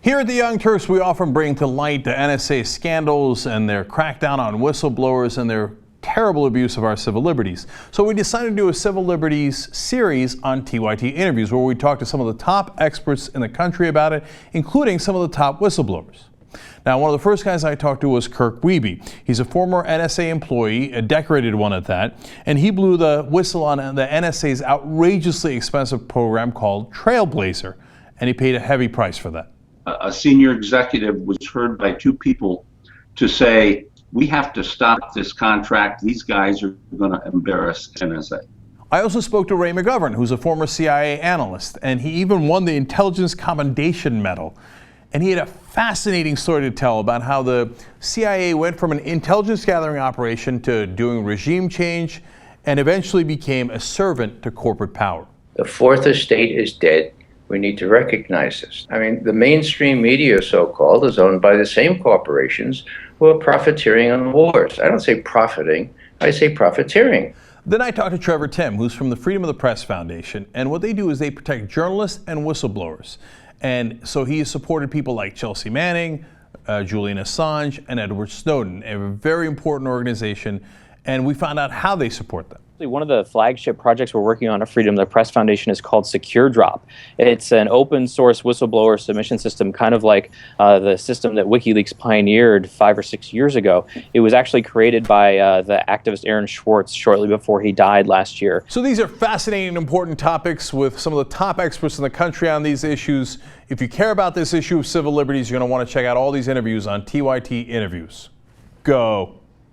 Here at the Young Turks, we often bring to light the NSA scandals and their crackdown on whistleblowers and their terrible abuse of our civil liberties. So we decided to do a civil liberties series on TYT Interviews, where we talk to some of the top experts in the country about it, including some of the top whistleblowers. Now, one of the first guys I talked to was Kirk Weibe. He's a former NSA employee, a decorated one at that, and he blew the whistle on the NSA's outrageously expensive program called Trailblazer, and he paid a heavy price for that. A senior executive was heard by two people to say, we have to stop this contract. These guys are going to embarrass NSA. I also spoke to Ray McGovern, who's a former CIA analyst, and he even won the Intelligence Commendation Medal. And he had a fascinating story to tell about how the CIA went from an intelligence gathering operation to doing regime change and eventually became a servant to corporate power. The fourth estate is dead. We need to recognize this. I mean, the mainstream media, so-called, is owned by the same corporations who are profiteering on wars. I don't say profiting, I say profiteering. Then I talked to Trevor Tim, who's from the Freedom of the Press Foundation, and what they do is they protect journalists and whistleblowers. And so he has supported people like Chelsea Manning, Julian Assange, and Edward Snowden, a very important organization, and we found out how they support them. One of the flagship projects we're working on at Freedom of the Press Foundation is called Secure Drop. It's an open source whistleblower submission system, kind of like the system that WikiLeaks pioneered 5 or 6 years ago. It was actually created by the activist Aaron Swartz shortly before he died last year. So these are fascinating and important topics with some of the top experts in the country on these issues. If you care about this issue of civil liberties, you're going to want to check out all these interviews on TYT Interviews. Go.